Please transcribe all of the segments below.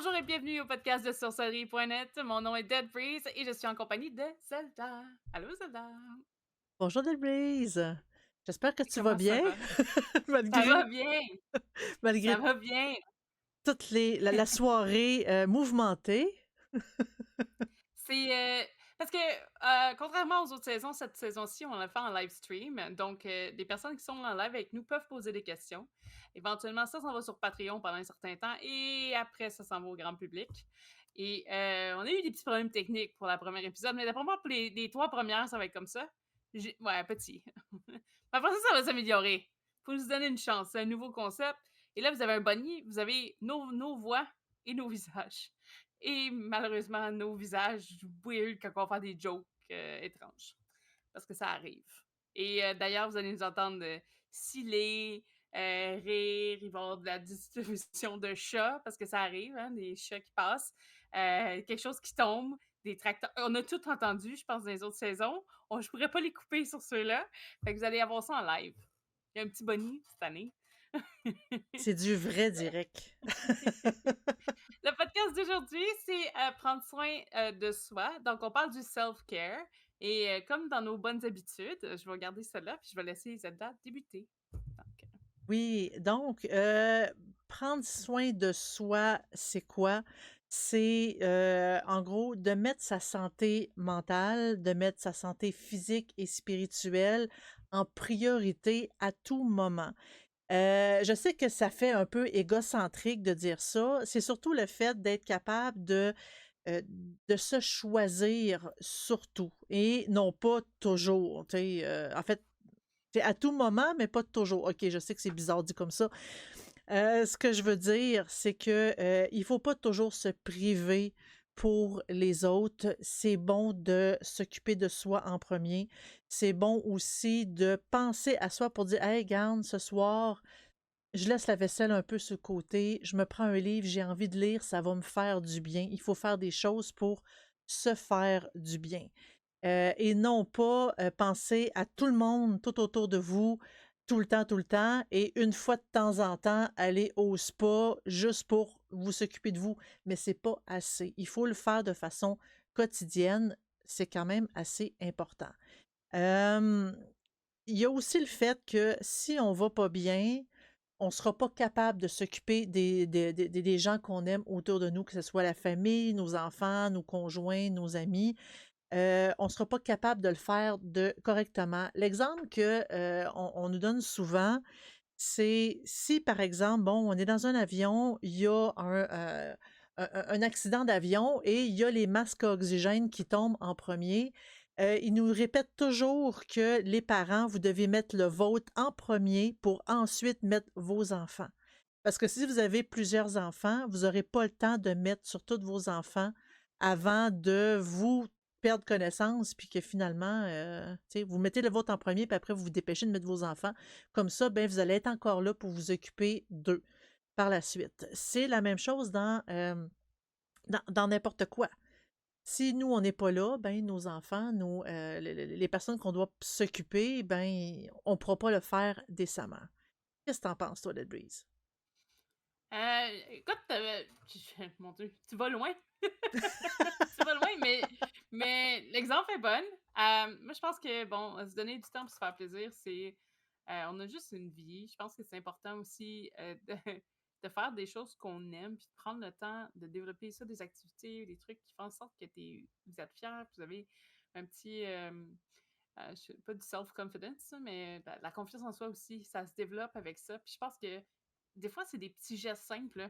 Bonjour et bienvenue au podcast de sorcellerie.net. Mon nom est Dead Breeze et je suis en compagnie de Zelda. Allô Zelda. Bonjour Delbrise, j'espère que tu vas Comment ça bien va? Ça va malgré bien. Ça malgré va bien. toute la soirée, mouvementée. C'est parce que contrairement aux autres saisons, cette saison-ci, on l'a fait en live stream. Donc, les personnes qui sont en live avec nous peuvent poser des questions. Éventuellement, ça s'en va sur Patreon pendant un certain temps et après, ça s'en va au grand public. Et on a eu des petits problèmes techniques pour la première épisode, mais d'après moi, pour les 3 premières, ça va être comme ça. Ouais, petit. Mais après ça, ça va s'améliorer. Faut nous donner une chance. C'est un nouveau concept. Et là, vous avez un bunny, vous avez nos voix et nos visages. Et malheureusement, nos visages weird quand on va faire des jokes étranges. Parce que ça arrive. Et d'ailleurs, vous allez nous entendre sciller, rire, il va y avoir de la distribution de chats, parce que ça arrive, hein, des chats qui passent, quelque chose qui tombe, des tracteurs. On a tout entendu, je pense, dans les autres saisons. Je pourrais pas les couper sur ceux-là. Fait que vous allez avoir ça en live. Il y a un petit bonnie cette année. C'est du vrai direct. Le podcast d'aujourd'hui, c'est prendre soin de soi. Donc, on parle du self-care. Et comme dans nos bonnes habitudes, je vais regarder celle-là, puis je vais laisser Zelda débuter. Donc, Oui, donc prendre soin de soi, c'est quoi? C'est, en gros, de mettre sa santé mentale, de mettre sa santé physique et spirituelle en priorité à tout moment. Je sais que ça fait un peu égocentrique de dire ça. C'est surtout le fait d'être capable de se choisir surtout et non pas toujours. Tu sais, en fait, c'est à tout moment, mais pas toujours. OK, je sais que c'est bizarre dit comme ça. Ce que je veux dire, c'est que il faut pas toujours se priver pour les autres. C'est bon de s'occuper de soi en premier. C'est bon aussi de penser à soi pour dire, hey, garde, ce soir, je laisse la vaisselle un peu sur le côté, je me prends un livre, j'ai envie de lire, ça va me faire du bien. Il faut faire des choses pour se faire du bien. Et non pas penser à tout le monde tout autour de vous, tout le temps, et une fois de temps en temps, aller au spa juste pour vous s'occuper de vous. Mais c'est pas assez. Il faut le faire de façon quotidienne. C'est quand même assez important. Euh, il y a aussi le fait que si on va pas bien, on sera pas capable de s'occuper des gens qu'on aime autour de nous, que ce soit la famille, nos enfants, nos conjoints, nos amis. On sera pas capable de le faire correctement. L'exemple que on nous donne souvent, c'est si, par exemple, bon, on est dans un avion, il y a un accident d'avion et il y a les masques à oxygène qui tombent en premier. Ils nous répètent toujours que les parents, vous devez mettre le vôtre en premier pour ensuite mettre vos enfants. Parce que si vous avez plusieurs enfants, vous n'aurez pas le temps de mettre sur tous vos enfants avant de vous perdre connaissance, puis que finalement, vous mettez le vôtre en premier, puis après, vous vous dépêchez de mettre vos enfants. Comme ça, ben, vous allez être encore là pour vous occuper d'eux par la suite. C'est la même chose dans n'importe quoi. Si nous, on n'est pas là, ben, nos enfants, les personnes qu'on doit s'occuper, ben, on ne pourra pas le faire décemment. Qu'est-ce que t'en penses, toi, Dead Breeze? écoute, mon Dieu, tu vas loin. Tu vas loin, mais l'exemple est bon. Moi, je pense que, bon, se donner du temps pour se faire plaisir, c'est. On a juste une vie. Je pense que c'est important aussi de faire des choses qu'on aime, puis de prendre le temps de développer ça, des activités, des trucs qui font en sorte que vous êtes fiers, puis vous avez un petit. Pas du self-confidence, mais la confiance en soi aussi, ça se développe avec ça. Puis je pense que des fois, c'est des petits gestes simples, là.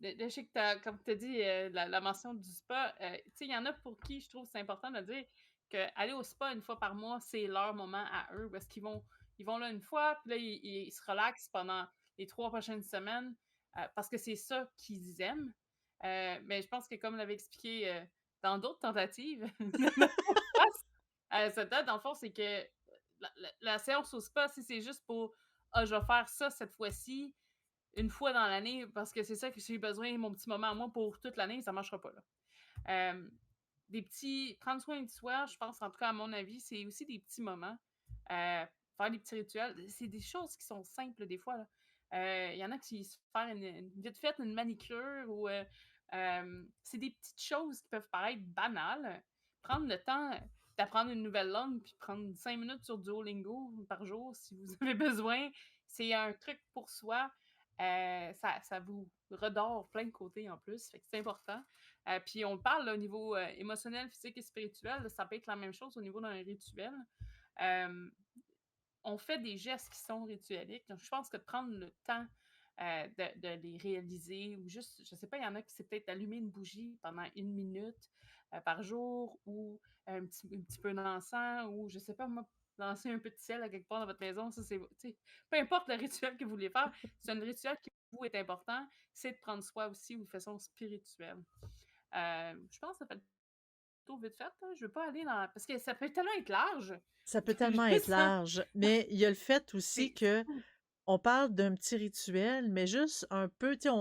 Je sais que comme tu as dit, la mention du spa, tu sais, il y en a pour qui je trouve c'est important de dire qu'aller au spa une fois par mois, c'est leur moment à eux, parce qu'ils vont là une fois, puis là, ils se relaxent pendant les 3 prochaines semaines, parce que c'est ça qu'ils aiment. Mais je pense que comme l'avait expliqué dans d'autres tentatives de notre podcast, cette date, dans le fond, c'est que la séance au spa, si c'est juste pour ah, je vais faire ça cette fois-ci, une fois dans l'année, parce que c'est ça que j'ai besoin, mon petit moment à moi pour toute l'année, ça ne marchera pas. Là. Des petits. Prendre soin de soi, je pense, en tout cas, à mon avis, c'est aussi des petits moments. Faire des petits rituels. C'est des choses qui sont simples des fois. Là. Il y en a qui se faire vite fait une manicure ou c'est des petites choses qui peuvent paraître banales. Prendre le temps d'apprendre une nouvelle langue, puis prendre 5 minutes sur Duolingo par jour si vous avez besoin, c'est un truc pour soi. Ça vous redore plein de côtés en plus, fait que c'est important. Puis on parle là, au niveau émotionnel, physique et spirituel, ça peut être la même chose au niveau d'un rituel. Euh, on fait des gestes qui sont ritueliques. Donc, je pense que de prendre le temps de les réaliser, ou juste, je sais pas, il y en a qui c'est peut-être allumer une bougie pendant 1 minute par jour, ou un petit peu d'encens, ou je sais pas, moi, lancer un peu de ciel à quelque part dans votre maison. Ça, c'est, tu sais, peu importe le rituel que vous voulez faire, c'est un rituel qui pour vous est important, c'est de prendre soin aussi ou de façon spirituelle. Je pense que ça fait le tour vite fait. Là. Je veux pas aller dans. Parce que ça peut tellement être large. Ça peut tellement être Juste, hein, large, mais il y a le fait aussi c'est que fou. on parle d'un petit rituel, mais juste un peu, tu sais,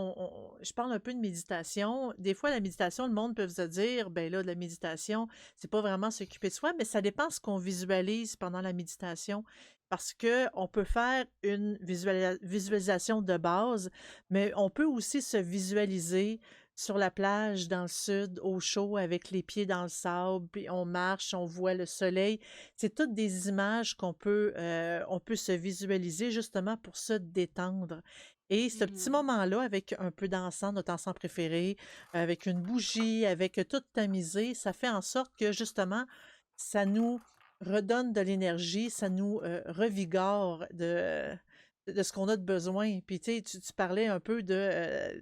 je parle un peu de méditation. Des fois, la méditation, le monde peut se dire, ben là, de la méditation, c'est pas vraiment s'occuper de soi, mais ça dépend ce qu'on visualise pendant la méditation. Parce que on peut faire une visualisation de base, mais on peut aussi se visualiser sur la plage dans le sud, au chaud, avec les pieds dans le sable, puis on marche, on voit le soleil. C'est toutes des images on peut se visualiser justement pour se détendre. Et ce petit Mhm. moment-là, avec un peu d'encens, notre encens préféré, avec une bougie, avec tout tamisé, ça fait en sorte que justement, ça nous redonne de l'énergie, ça nous revigore de ce qu'on a de besoin. Puis tu sais, tu parlais un peu de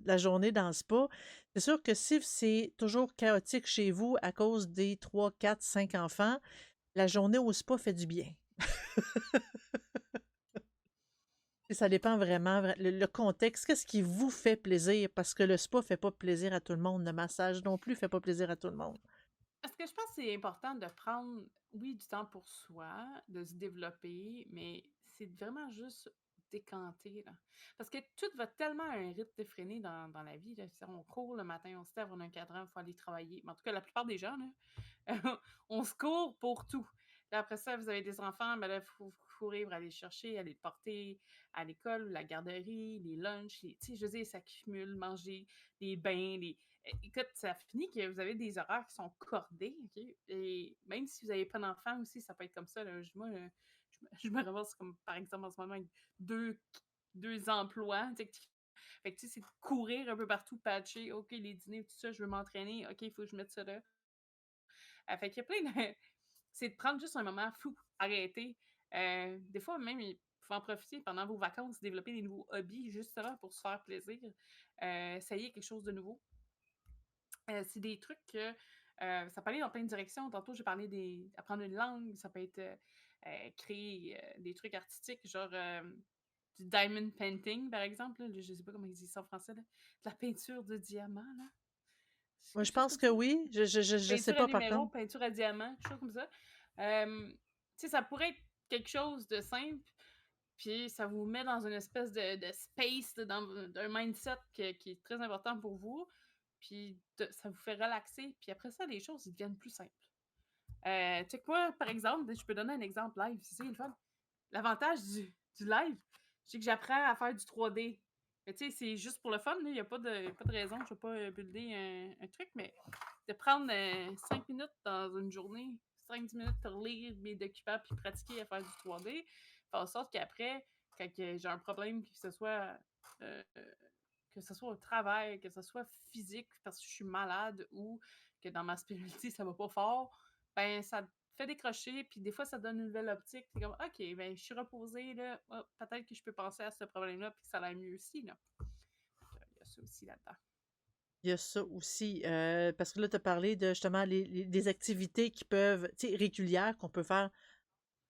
la journée dans le spa. C'est sûr que si c'est toujours chaotique chez vous à cause des 3, 4, 5 enfants, la journée au spa fait du bien. Et ça dépend vraiment, le contexte. Qu'est-ce qui vous fait plaisir? Parce que le spa fait pas plaisir à tout le monde. Le massage non plus fait pas plaisir à tout le monde. Parce que je pense que c'est important de prendre, oui, du temps pour soi, de se développer, mais c'est vraiment juste décanter, là. Parce que tout va tellement à un rythme effréné dans la vie, là. On court le matin, on se lève, on a un cadran, il faut aller travailler. Mais en tout cas, la plupart des gens, là, on se court pour tout. Puis après ça, vous avez des enfants, ben là, il faut courir pour aller les chercher, aller les porter à l'école, la garderie, les lunchs, tu sais, je veux dire, ça cumule, manger, les bains, écoute, ça finit que vous avez des horaires qui sont cordés, OK? Et même si vous n'avez pas d'enfants aussi, ça peut être comme ça. Là. Moi, je me ramasse comme, par exemple, en ce moment, avec deux, deux emplois. Tu sais, fait que, tu sais, c'est de courir un peu partout, patcher. OK, les dîners, tout ça, je veux m'entraîner. OK, il faut que je mette ça là. Fait qu'il y a plein de... C'est de prendre juste un moment fou, arrêter. Des fois, même, il faut en profiter pendant vos vacances, développer des nouveaux hobbies, justement, pour se faire plaisir. Essayer quelque chose de nouveau. C'est des trucs que ça peut aller dans plein de directions. Tantôt, j'ai parlé d'apprendre une langue, ça peut être créer des trucs artistiques, genre du diamond painting, par exemple. Là. Je sais pas comment ils disent ça en français. Là. De la peinture de diamant, là. C'est Moi, je quelque chose pense comme que ça. oui. Je sais Peinture à pas par numéro, contre. peinture à diamant, quelque chose comme ça. Tu sais, ça pourrait être quelque chose de simple, puis ça vous met dans une espèce de space, dans un mindset qui est très important pour vous. Puis ça vous fait relaxer. Puis après ça, les choses ils deviennent plus simples. Tu sais que moi, par exemple, je peux donner un exemple live. C'est le fun. L'avantage du live, c'est que j'apprends à faire du 3D. Tu sais, c'est juste pour le fun. Il n'y a pas de raison. Je ne vais pas builder un truc, mais de prendre 5 minutes dans une journée, 5-10 minutes pour lire mes documents puis pratiquer à faire du 3D, fait en sorte qu'après, quand j'ai un problème, euh, que ce soit au travail, que ce soit physique parce que je suis malade ou que dans ma spiritualité ça va pas fort, ben ça te fait décrocher, puis des fois ça donne une nouvelle optique. C'est comme, ok, ben je suis reposée, là, oh, peut-être que je peux penser à ce problème-là, puis que ça aille mieux aussi. Là. Il y a ça aussi là-dedans. Il y a ça aussi. Parce que là, tu as parlé de justement des activités qui peuvent, tu sais, régulières qu'on peut faire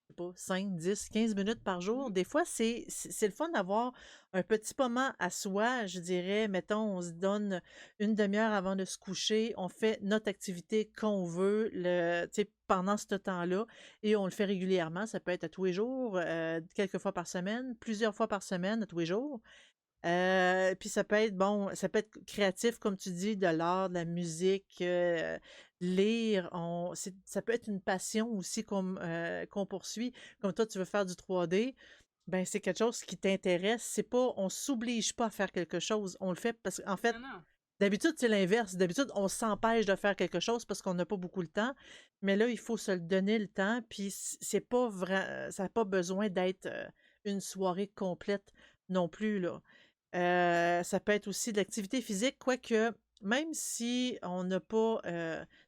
sais pas, 5, 10, 15 minutes par jour. Mhm. Des fois, c'est le fun d'avoir un petit moment à soi, je dirais. Mettons, on se donne une demi-heure avant de se coucher, on fait notre activité qu'on veut tu sais, pendant ce temps-là et on le fait régulièrement. Ça peut être à tous les jours, quelques fois par semaine, plusieurs fois par semaine, à tous les jours. Puis ça peut être bon, ça peut être créatif, comme tu dis, de l'art, de la musique, lire. Ça peut être une passion aussi qu'on poursuit. Comme toi, tu veux faire du 3D. Ben, c'est quelque chose qui t'intéresse. C'est pas, on s'oblige pas à faire quelque chose. On le fait parce qu'en fait, Non, non. d'habitude, c'est l'inverse. D'habitude, on s'empêche de faire quelque chose parce qu'on n'a pas beaucoup le temps. Mais là, il faut se le donner le temps. Puis c'est pas vrai, ça n'a pas besoin d'être une soirée complète non plus, là. Ça peut être aussi de l'activité physique, quoique même si on n'a pas,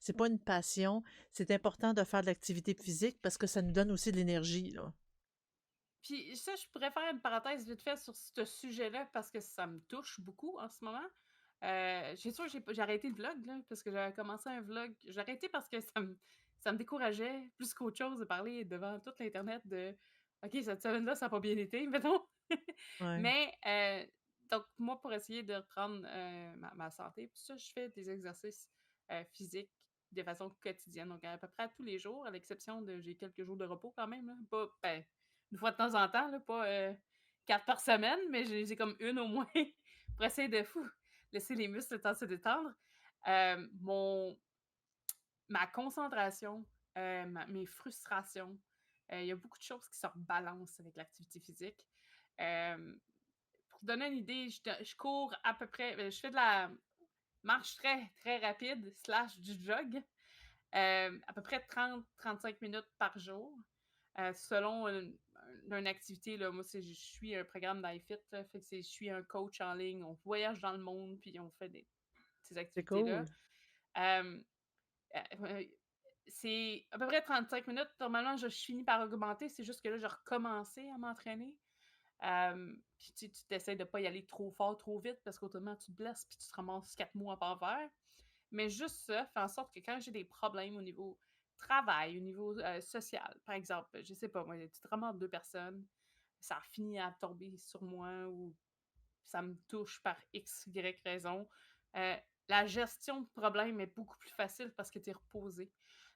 c'est pas une passion, c'est important de faire de l'activité physique parce que ça nous donne aussi de l'énergie, là. Puis ça, je pourrais faire une parenthèse vite fait sur ce sujet-là parce que ça me touche beaucoup en ce moment. J'ai sûr, j'ai arrêté le vlog, là, parce que j'avais commencé un vlog. J'ai arrêté parce que ça me décourageait plus qu'autre chose de parler devant toute l'Internet de OK, cette semaine-là, ça n'a pas bien été, mettons. Ouais. Mais donc, moi, pour essayer de reprendre ma santé, puis ça, je fais des exercices physiques de façon quotidienne. Donc, à peu près tous les jours, à l'exception de j'ai quelques jours de repos quand même. Là. Pas, ben, une fois de temps en temps, là, pas 4 par semaine, mais j'ai comme une au moins pour essayer de laisser les muscles le temps de se détendre. Euh, mon, Ma concentration, mes frustrations, il y a beaucoup de choses qui se rebalancent avec l'activité physique. Euh, pour te donner une idée, je cours à peu près, je fais de la marche très, très rapide, slash du jog, à peu près 30-35 minutes par jour. Selon une activité, là, moi, je suis un programme d'iFit, là, fait que je suis un coach en ligne, on voyage dans le monde, puis on fait ces C'est activités-là. cool. Euh, euh, c'est à peu près 35 minutes. Normalement, je finis par augmenter, c'est juste que là, j'ai recommencé à m'entraîner. Puis tu t'essaies de pas y aller trop fort, trop vite, parce qu'autrement, tu te blesses, puis tu te ramasses 4 mois à part faire. Mais juste ça fait en sorte que quand j'ai des problèmes au niveau travail, au niveau social, par exemple, je sais pas, moi, tu te ramasses deux personnes, ça a fini à tomber sur moi ou ça me touche par X, Y raison. Euh, la gestion de problème est beaucoup plus facile parce que tu es reposé.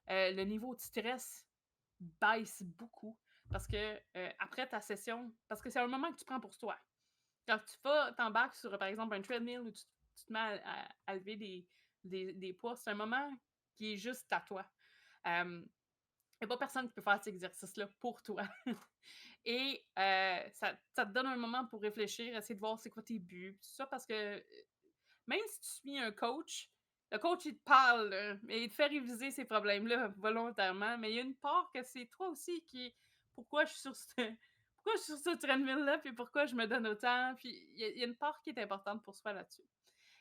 Le niveau de stress baisse beaucoup parce que après ta session, parce que c'est un moment que tu prends pour toi. Quand tu t'embarques sur, par exemple, un treadmill où tu te mets à lever des poids, c'est un moment qui est juste à toi. Il n'y a pas personne qui peut faire cet exercice-là pour toi. Et ça te donne un moment pour réfléchir, essayer de voir c'est quoi tes buts, tout ça, parce que même si tu suis un coach, le coach, il te parle, là, mais il te fait réviser ces problèmes-là volontairement, mais il y a une part que c'est toi aussi qui est pourquoi je suis sur pourquoi je suis sur ce treadmill-là, puis pourquoi je me donne autant, puis il y a une part qui est importante pour soi là-dessus.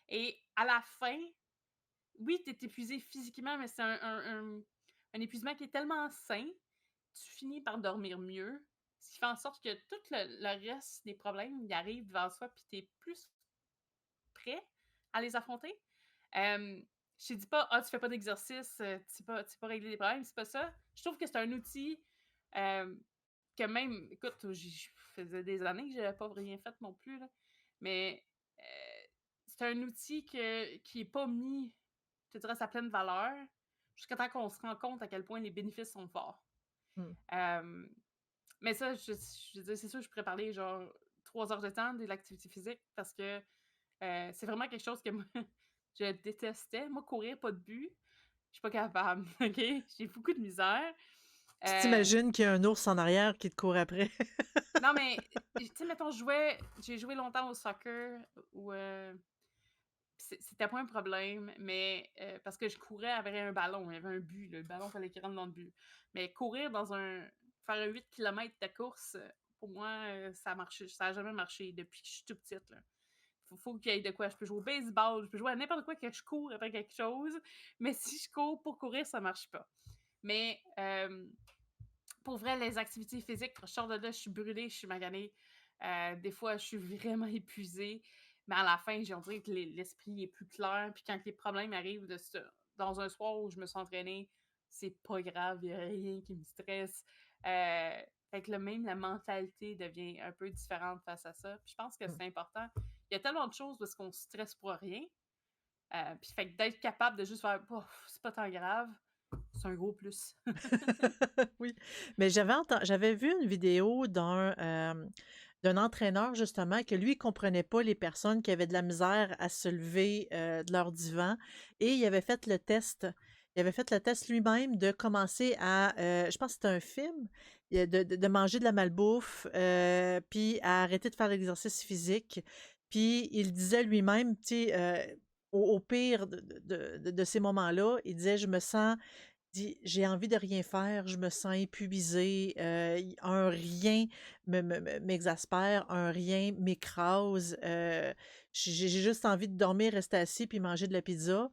Et à la fin, oui, tu es épuisé physiquement, mais c'est un épuisement qui est tellement sain, tu finis par dormir mieux, ce qui fait en sorte que tout le reste des problèmes, ils arrivent devant soi, puis tu es plus prêt à les affronter. Je te dis pas, ah, tu fais pas d'exercice, tu sais pas régler les problèmes, c'est pas ça. Je trouve que c'est un outil euh, que même, écoute, je faisais des années que j'avais pas rien fait non plus, là, mais c'est un outil qui est pas mis, je te dirais, à sa pleine valeur jusqu'à temps qu'on se rend compte à quel point les bénéfices sont forts. Hmm. Euh, mais ça, je veux dire, c'est sûr, je pourrais parler genre 3 heures de temps de l'activité physique parce que c'est vraiment quelque chose que moi, je détestais. Moi, courir, pas de but, je suis pas capable, OK? J'ai beaucoup de misère. Tu Euh, t'imagines qu'il y a un ours en arrière qui te court après. non, mais, tu sais, mettons, j'ai joué longtemps au soccer où c'était pas un problème, mais parce que je courais avec un ballon, il y avait un but, là, le ballon fallait qu'il rentre dans le but. Mais courir faire un 8 km de course, pour moi, ça a jamais marché depuis que je suis tout petite, là. Faut qu'il y ait de quoi. Je peux jouer au baseball, je peux jouer à n'importe quoi que je cours après quelque chose, mais si je cours pour courir, ça marche pas. Mais pour vrai, les activités physiques, quand je sors de là, je suis brûlée, je suis maganée. Des fois, je suis vraiment épuisée. Mais à la fin, on dirait que l'esprit est plus clair. Puis quand les problèmes arrivent dans un soir où je me suis entraînée, c'est pas grave, il n'y a rien qui me stresse. Fait que même la mentalité devient un peu différente face à ça. Puis je pense que Hmm. c'est important. Il y a tellement de choses parce qu'on stresse pour rien. Puis fait que d'être capable de juste faire, c'est pas tant grave, c'est un gros plus. Oui, mais j'avais vu une vidéo d'un entraîneur justement que lui, il comprenait pas les personnes qui avaient de la misère à se lever de leur divan et il avait fait le test. Il avait fait le test lui-même de commencer à, je pense que c'était un film, de manger de la malbouffe, puis à arrêter de faire l'exercice physique. Puis il disait lui-même, tu sais, au pire de ces moments-là, il disait: «Je me sens» dit: «J'ai envie de rien faire, je me sens épuisé, un rien m'exaspère, un rien m'écrase, j'ai juste envie de dormir, rester assis puis manger de la pizza».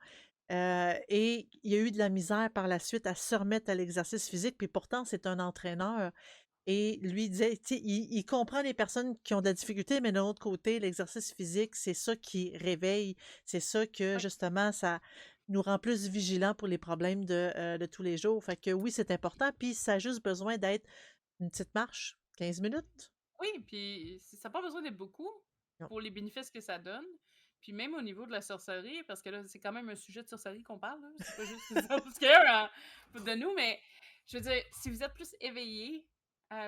Et il y a eu de la misère par la suite à se remettre à l'exercice physique, puis pourtant c'est un entraîneur et lui disait, tu sais, il comprend les personnes qui ont de la difficulté, mais d'un autre côté, l'exercice physique, c'est ça qui réveille, c'est ça que Oui, justement ça nous rend plus vigilants pour les problèmes de tous les jours. Fait que oui, c'est important, puis ça a juste besoin d'être une petite marche, 15 minutes? oui, puis ça a pas besoin d'être beaucoup Non. pour les bénéfices que ça donne. Puis même au niveau de la sorcellerie, parce que là, c'est quand même un sujet de sorcellerie qu'on parle, là, c'est pas juste les obscurs de nous, mais je veux dire, si vous êtes plus éveillé,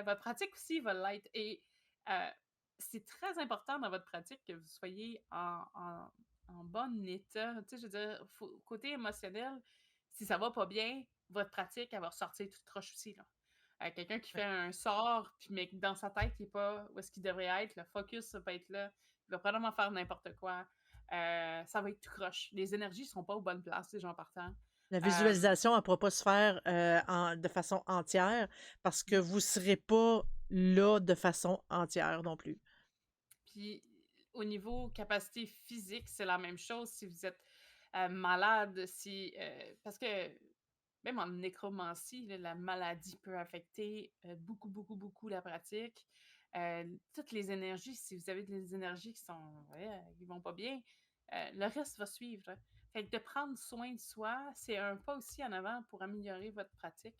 votre pratique aussi va l'être. Et euh, c'est très important dans votre pratique que vous soyez en bon état. Tu sais, je veux dire, côté émotionnel, si ça va pas bien, votre pratique, elle va ressortir toute croche aussi, là. Quelqu'un qui fait Ouais. un sort, puis mais que dans sa tête, il n'est pas où est-ce qu'il devrait être, le focus, ça peut être là. Il va probablement faire n'importe quoi. Ça va être tout croche. Les énergies ne seront pas aux bonnes places, les gens partant. La Euh, visualisation, elle ne pourra pas se faire de façon entière parce que vous ne serez pas là de façon entière non plus. Puis au niveau capacité physique, c'est la même chose si vous êtes malade, si parce que même en nécromancie, là, la maladie peut affecter beaucoup, beaucoup, beaucoup la pratique. Toutes les énergies, si vous avez des énergies qui sont ouais, qui vont pas bien, le reste va suivre, hein. Fait que de prendre soin de soi, c'est un pas aussi en avant pour améliorer votre pratique.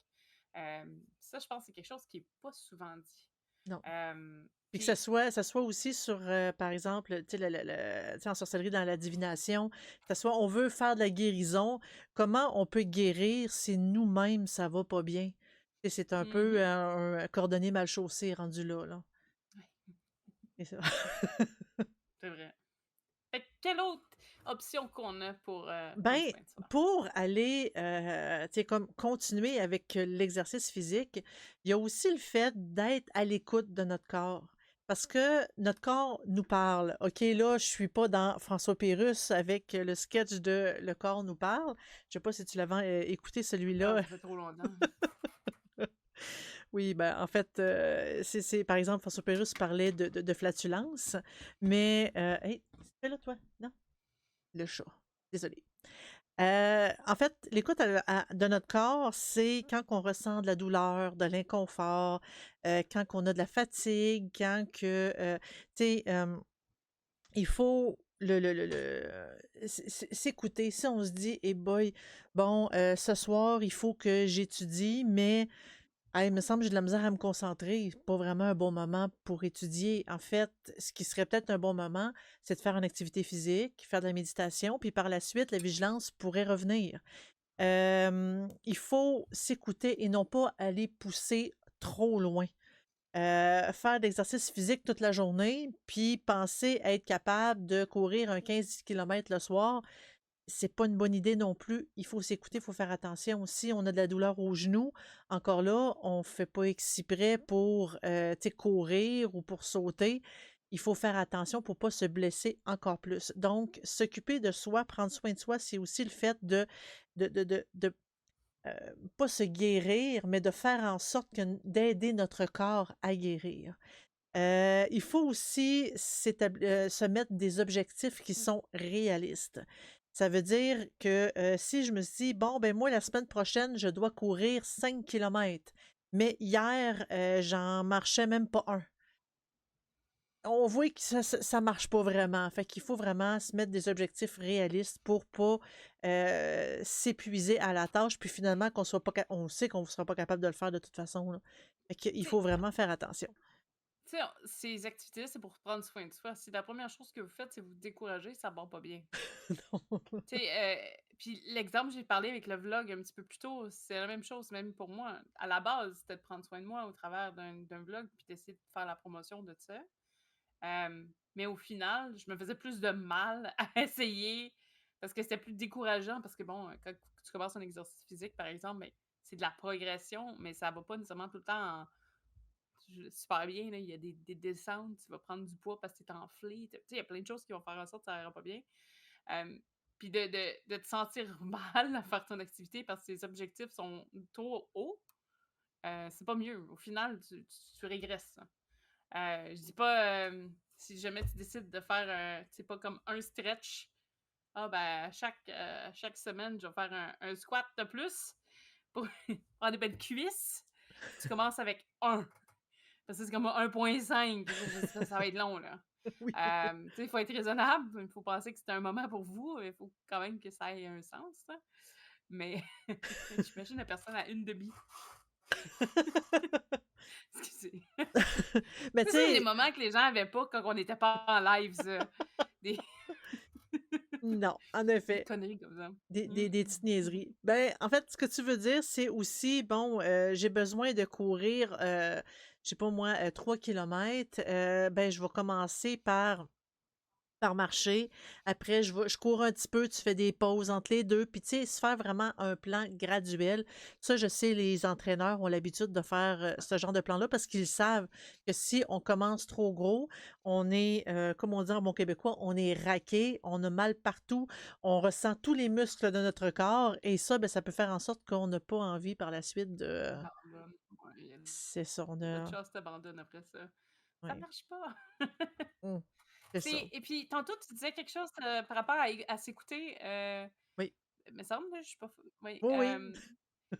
Ça, je pense que c'est quelque chose qui n'est pas souvent dit. Non. Puis que Puis ça soit aussi sur, par exemple, tu sais, tu sais, en sorcellerie, dans la divination, que ça soit, on veut faire de la guérison, comment on peut guérir si nous-mêmes, ça va pas bien? Tu sais, c'est un peu mhm, un cordonnier mal chaussé rendu là, là. ouais, Et ça. c'est vrai. Fait que quelle autre option qu'on a pour prendre Ben, soin de soi? pour aller, tu sais, comme continuer avec l'exercice physique, il y a aussi le fait d'être à l'écoute de notre corps. Parce que notre corps nous parle. OK, là, je suis pas dans François Pérusse avec le sketch de Le corps nous parle. Je sais pas si tu l'avais écouté Ah, celui-là. ça fait trop longtemps. Oui, ben, en fait, par exemple, François Pérusse parlait de flatulence, mais, hey, fais là, toi? Non? Le chat. Désolée. En fait, l'écoute de notre corps, c'est quand on ressent de la douleur, de l'inconfort, quand on a de la fatigue, quand que, tu sais, il faut s'écouter. Si on se dit, eh boy, bon, ce soir, il faut que j'étudie, mais il me semble que j'ai de la misère à me concentrer. C'est pas vraiment un bon moment pour étudier. En fait, ce qui serait peut-être un bon moment, c'est de faire une activité physique, faire de la méditation, puis par la suite, la vigilance pourrait revenir. Il faut s'écouter et non pas aller pousser trop loin. Faire d'exercice physique toute la journée, puis penser être capable de courir un 15 km le soir, c'est pas une bonne idée non plus. Il faut s'écouter, il faut faire attention. Si on a de la douleur au genou, encore là, on ne fait pas exprès pour tu sais, courir ou pour sauter. Il faut faire attention pour ne pas se blesser encore plus. Donc, s'occuper de soi, prendre soin de soi, c'est aussi le fait de pas se guérir, mais de faire en sorte d'aider notre corps à guérir. Il faut aussi se mettre des objectifs qui sont réalistes. Ça veut dire que si je me dis, bon, ben moi, la semaine prochaine, je dois courir 5 kilomètres, mais hier, j'en marchais même pas un. On voit que ça marche pas vraiment. Fait qu'il faut vraiment se mettre des objectifs réalistes pour pas s'épuiser à la tâche, puis finalement qu'on soit pas on sait qu'on ne sera pas capable de le faire de toute façon, là. Fait qu'il Tu faut sais, vraiment faire attention. tu sais, ces activités, c'est pour prendre soin de soi. Si la première chose que vous faites, c'est vous décourager, ça ne va pas bien. Tu sais, puis l'exemple que j'ai parlé avec le vlog un petit peu plus tôt, c'est la même chose, même pour moi. À la base, c'était de prendre soin de moi au travers d'un vlog, puis d'essayer de faire la promotion de ça. Mais au final, je me faisais plus de mal à essayer parce que c'était plus décourageant parce que bon, quand tu commences un exercice physique, par exemple, mais c'est de la progression, mais ça va pas nécessairement tout le temps super bien, là. Il y a des descentes, tu vas prendre du poids parce que tu es enflé. Tu sais, il y a plein de choses qui vont faire en sorte que ça ira pas bien. Puis de te sentir mal à faire ton activité parce que tes objectifs sont trop hauts, c'est pas mieux. Au final, tu régresses. Je dis pas, si jamais tu décides de faire, tu sais, pas comme un stretch, ah ben, chaque semaine, je vais faire un squat de plus pour avoir des belles cuisses. Tu commences avec 1. Parce que c'est comme 1,5. Ça va être long, là. Oui. Tu sais, il faut être raisonnable. Il faut penser que c'est un moment pour vous. Il faut quand même que ça ait un sens, là. Mais j'imagine la personne à une demi. Excusez. Mais C'est tu ça, les sais, moments que les gens n'avaient pas quand on n'était pas en live, ça. Des, non, en des effet. conneries comme ça. Des petites niaiseries. Ben, en fait, ce que tu veux dire, c'est aussi, bon, j'ai besoin de courir, je sais pas moi, 3 kilomètres. Ben, je vais commencer par marcher. Après, je cours un petit peu, tu fais des pauses entre les deux. Puis, tu sais, se faire vraiment un plan graduel. Ça, je sais, les entraîneurs ont l'habitude de faire ce genre de plan-là parce qu'ils savent que si on commence trop gros, on est, comme on dit en bon québécois, on est raqué, on a mal partout, on ressent tous les muscles de notre corps. Et ça, ben, ça peut faire en sorte qu'on n'a pas envie par la suite de. T'abandonnes. Ouais, C'est ça, on le a. chest t'abandonne après ça. Ça Ouais. marche pas. Hum, c'est ça. Et puis, tantôt, tu disais quelque chose par rapport à s'écouter. Oui. Il me semble, là, je suis pas. Oui. Oui, oui. Tu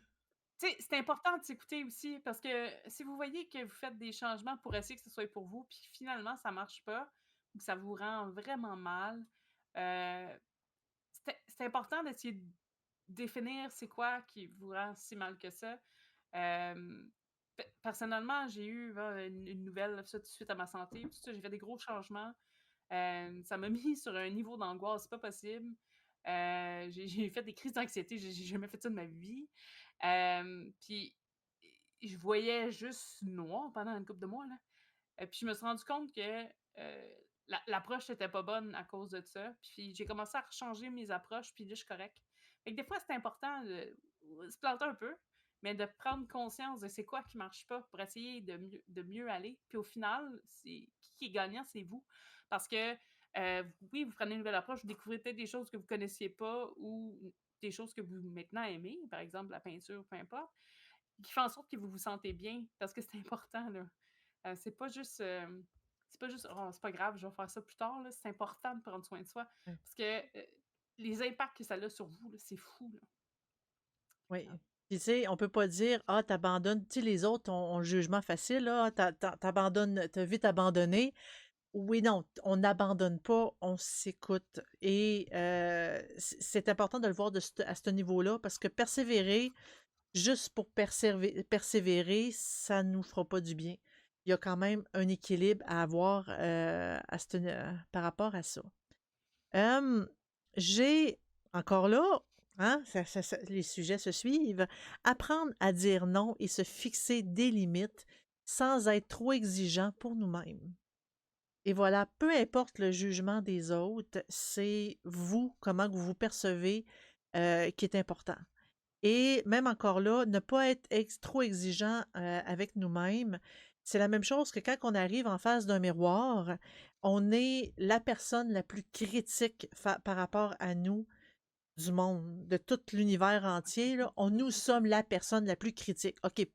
sais, c'est important de s'écouter aussi parce que si vous voyez que vous faites des changements pour essayer que ce soit pour vous, puis finalement ça marche pas, ou que ça vous rend vraiment mal, euh, c'est important d'essayer de définir c'est quoi qui vous rend si mal que ça. Euh, Personnellement, j'ai eu une nouvelle ça, tout de suite à ma santé, tout ça, j'ai fait des gros changements. Ça m'a mis sur un niveau d'angoisse pas possible. J'ai fait des crises d'anxiété, j'ai jamais fait ça de ma vie. Puis je voyais juste noir pendant une couple de mois, là. Puis je me suis rendu compte que l'approche n'était pas bonne à cause de ça. Puis j'ai commencé à changer mes approches, puis là, je suis correcte. Fait que des fois, c'est important de se planter un peu, mais de prendre conscience de c'est quoi qui marche pas pour essayer de mieux aller. Puis au final, qui est gagnant, c'est vous. Parce que oui, vous prenez une nouvelle approche, vous découvrez peut-être des choses que vous ne connaissiez pas ou des choses que vous maintenant aimez, par exemple la peinture, peu importe, qui fait en sorte que vous vous sentez bien, parce que c'est important, là. C'est pas juste, «Oh, c'est pas grave, je vais faire ça plus tard», là. C'est important de prendre soin de soi Oui. parce que, les impacts que ça a sur vous, là, c'est fou, là. Oui. Ah, Puis, tu sais, on peut pas dire: «Ah, t'abandonnes». Tu sais, les autres ont le jugement facile, là: «Ah, t'abandonnes, tu vite abandonné». Oui, non, on n'abandonne pas, on s'écoute et c'est important de le voir à ce niveau-là parce que persévérer, juste pour persévérer, ça nous fera pas du bien. Il y a quand même un équilibre à avoir, par rapport à ça. Hem, j'ai encore là, hein, les sujets se suivent. Apprendre à dire non et se fixer des limites sans être trop exigeant pour nous-mêmes. Et voilà, peu importe le jugement des autres, c'est vous, comment vous vous percevez, qui est important. Et même encore là, ne pas être trop exigeant avec nous-mêmes, c'est la même chose que quand on arrive en face d'un miroir, on est la personne la plus critique par rapport à nous du monde, de tout l'univers entier. Là. Nous sommes la personne la plus critique. OK,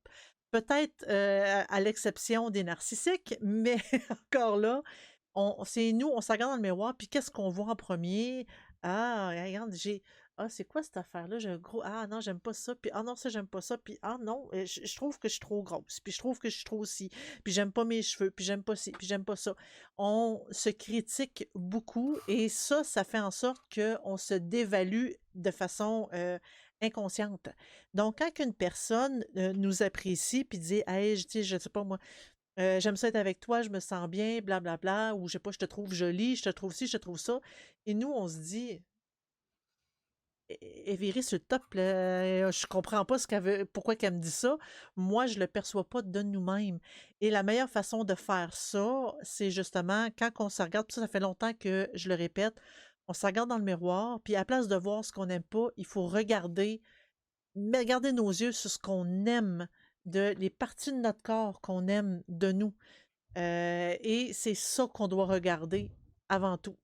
peut-être à l'exception des narcissiques, mais encore là, c'est nous, on se regarde dans le miroir, puis qu'est-ce qu'on voit en premier? Ah, regarde, c'est quoi cette affaire-là? J'ai un gros. Ah non, j'aime pas ça. Puis ah non, ça, j'aime pas ça. Puis ah non, je trouve que je suis trop grosse. Puis je trouve que je suis trop ci. Puis j'aime pas mes cheveux. Puis j'aime pas ci. Puis j'aime pas ça. On se critique beaucoup et ça fait en sorte qu'on se dévalue de façon inconsciente. Donc, quand une personne nous apprécie puis dit, hey, je sais pas moi, j'aime ça être avec toi, je me sens bien, blablabla, ou je sais pas, je te trouve jolie, je te trouve ci, je te trouve ça. Et nous, on se dit, elle virée sur le top, là, je comprends pas pourquoi qu'elle me dit ça. Moi, je le perçois pas de nous-mêmes. Et la meilleure façon de faire ça, c'est justement quand on se regarde, puis ça fait longtemps que je le répète, on se regarde dans le miroir, puis à la place de voir ce qu'on n'aime pas, il faut regarder, mais garder nos yeux sur ce qu'on aime, les parties de notre corps qu'on aime de nous. Et c'est ça qu'on doit regarder avant tout.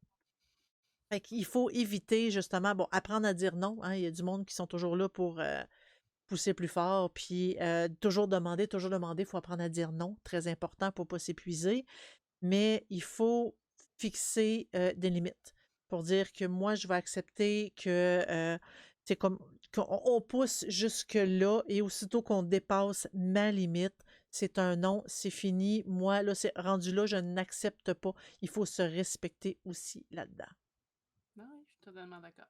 Fait qu'il faut éviter justement, bon, apprendre à dire non, hein. Il y a du monde qui sont toujours là pour pousser plus fort, puis toujours demander, il faut apprendre à dire non, très important pour ne pas s'épuiser. Mais il faut fixer des limites pour dire que moi, je vais accepter que c'est comme qu'on pousse jusque-là et aussitôt qu'on dépasse ma limite, c'est un non, c'est fini. Moi, là, c'est rendu là, je n'accepte pas. Il faut se respecter aussi là-dedans. Oui, je suis totalement d'accord.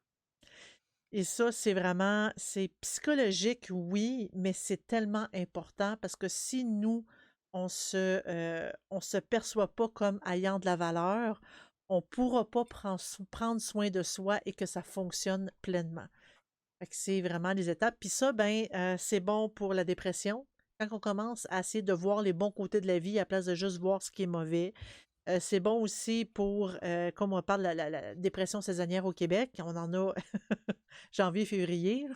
Et ça, c'est psychologique, oui, mais c'est tellement important parce que si nous, on se perçoit pas comme ayant de la valeur, on pourra pas prendre soin de soi et que ça fonctionne pleinement. Fait que c'est vraiment des étapes. Puis ça, ben, c'est bon pour la dépression. Quand on commence à essayer de voir les bons côtés de la vie à la place de juste voir ce qui est mauvais, c'est bon aussi pour, comme on parle de la dépression saisonnière au Québec, on en a janvier, février.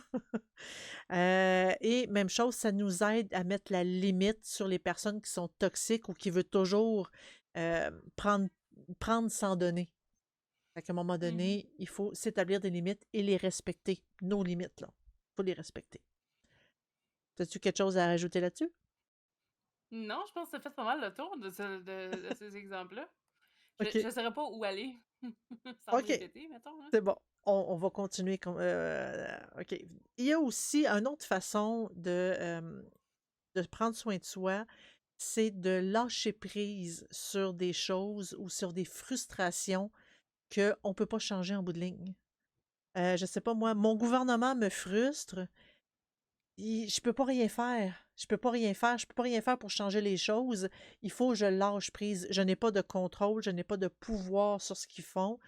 Et même chose, ça nous aide à mettre la limite sur les personnes qui sont toxiques ou qui veulent toujours euh, prendre, prendre sans donner. Fait qu'à un moment Mhm. donné, il faut s'établir des limites et les respecter. Nos limites, là. Il faut les respecter. As-tu quelque chose à rajouter là-dessus? Non, je pense que ça fait pas mal le tour de ces exemples-là. Je OK. ne saurais pas où aller sans me OK. répéter, mettons. Hein. C'est bon. On va continuer comme. OK. Il y a aussi une autre façon de prendre soin de soi, c'est de lâcher prise sur des choses ou sur des frustrations qu'on ne peut pas changer en bout de ligne. Je sais pas, moi, mon gouvernement me frustre. Je peux pas rien faire. Je peux pas rien faire. Je peux pas rien faire pour changer les choses. Il faut que je lâche prise. Je n'ai pas de contrôle. Je n'ai pas de pouvoir sur ce qu'ils font.